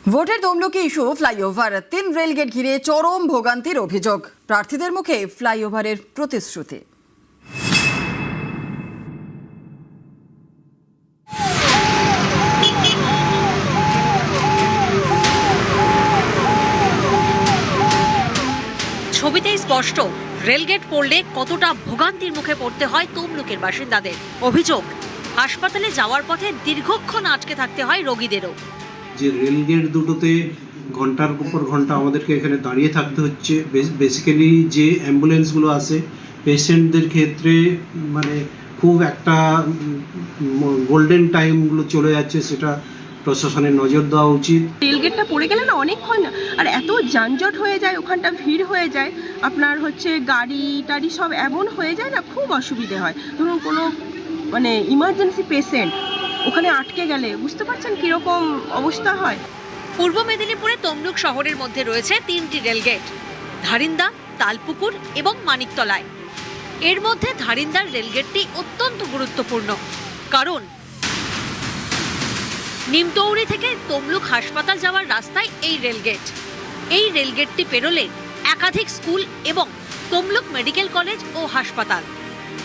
ভোটের তমলুকি issue flyover, 3 rail gate ঘিরে চরম ভোগান্তির অভিযোগ। প্রার্থীদের মুখে ফ্লাইওভারের প্রতিশ্রুতি। ছবিতেই স্পষ্ট রেলগেট পড়লে কতটা ভোগান্তির মুখে পড়তে হয় তমলুকের বাসিন্দাদের। অভিযোগ, হাসপাতালে যাওয়ার পথে দীর্ঘক্ষণ আটকে থাকতে হয় রোগীদেরও। যে রেলগেট দুটোতে ঘন্টার পর ঘন্টা আমাদেরকে এখানে দাঁড়িয়ে থাকতে হচ্ছে। বেসিক্যালি যে অ্যাম্বুলেন্সগুলো আছে পেশেন্টদের ক্ষেত্রে মানে খুব একটা গোল্ডেন টাইমগুলো চলে যাচ্ছে, সেটা প্রশাসনের নজর দেওয়া উচিত। রেলগেটটা পড়ে গেলে না অনেকক্ষণ আর এত যানজট হয়ে যায়, ওখানটা ভিড় হয়ে যায়, আপনার গাড়ি টাড়ি সব এমন হয়ে যায় না, খুব অসুবিধে হয়। ধরুন কোনো ইমার্জেন্সি পেশেন্ট ওখানে আটকে গেলে বুঝতে পারছেন কিরকম অবস্থা হয়। পূর্ব মেদিনীপুরে তমলুক শহরের মধ্যে রয়েছে 3টি রেলগেট, ধারিন্দা, তালপুকুর এবং মানিকতলায়। এর মধ্যে ধারিন্দার রেলগেটটি অত্যন্ত গুরুত্বপূর্ণ, কারণ নিমতৌড়ি থেকে তমলুক হাসপাতাল যাওয়ার রাস্তায় এই রেলগেট। এই রেলগেটটি পেরোলে একাধিক স্কুল এবং তমলুক মেডিকেল কলেজ ও হাসপাতাল,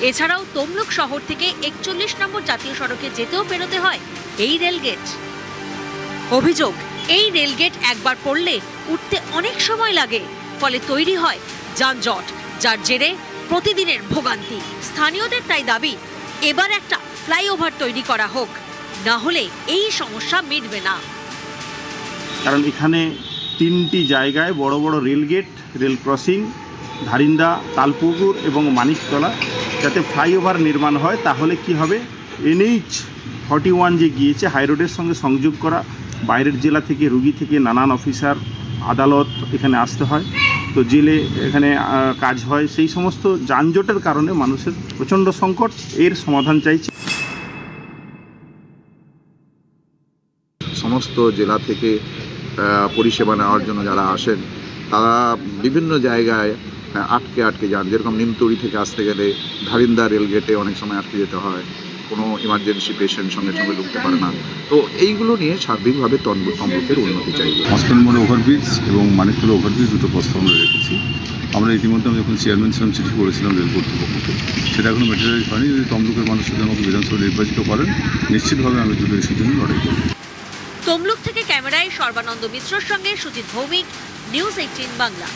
এছাড়াও তমলুক শহর থেকে 41 নম্বর জাতীয় সড়কে যেতেও পেরোতে হয় এই রেলগেট। অভিযোগ, এই রেলগেট একবার পড়লে উঠতে অনেক সময় লাগে, ফলে তৈরি হয় যানজট, যার জেরে প্রতিদিনের ভোগান্তি। স্থানীয়দের তাই দাবি, এবার একটা ফ্লাইওভার তৈরি করা হোক, না হলে এই সমস্যা মিটবে না। কারণ এখানে 3টি জায়গায় বড় বড় রেলগেট, রেল ক্রসিং, ধারিন্দা, তালপুকুর এবং মানিকতলা, যাতে ফ্লাইওভার নির্মাণ হয় তাহলে কি হবে, NH 41 যে গিয়েছে হাইরোডের সঙ্গে সংযোগ করা, বাইরের জেলা থেকে রুগী থেকে নানান অফিসার আদালত এখানে আসতে হয়, তো জেলে এখানে কাজ হয়, সেই সমস্ত যানজটের কারণে মানুষের প্রচণ্ড সংকট। এর সমাধান চাইছি। সমস্ত জেলা থেকে পরিষেবা নেওয়ার জন্য যারা আসেন তারা বিভিন্ন জায়গায় আটকে যান। যেরকম নিমতৌড়ি থেকে আসতে গেলে ধারিন্দা রেলগেটে অনেক সময় আটকে যেতে হয়, কোনো ইমার্জেন্সি পেশেন্ট সঙ্গে সঙ্গে ঢুকতে পারে না। তো এইগুলো নিয়ে সার্বিকভাবে তমলুকের উন্নতি চাই। হসপিটাল মোড়ে ওভারব্রিজ এবং মানিকতলা ওভারব্রিজ দুটো প্রস্তাব আমরা রেখেছি। আমরা ইতিমধ্যে আমি যখন চেয়ারম্যান ছিলাম চিঠি করেছিলাম রেল কর্তৃপক্ষকে, সেটা এখনো ম্যাটেরিয়ালাইজ হয়নি। যদি তমলুকের মানুষ যদি আমাকে বিধানসভা নির্বাচিত করেন, নিশ্চিতভাবে আমি দুটো ইস্যুর জন্য লড়াই করব। তমলুক থেকে ক্যামেরায় সর্বানন্দ মিশ্রর সঙ্গে সুজিত ভৌমিক, নিউজ 18 বাংলা।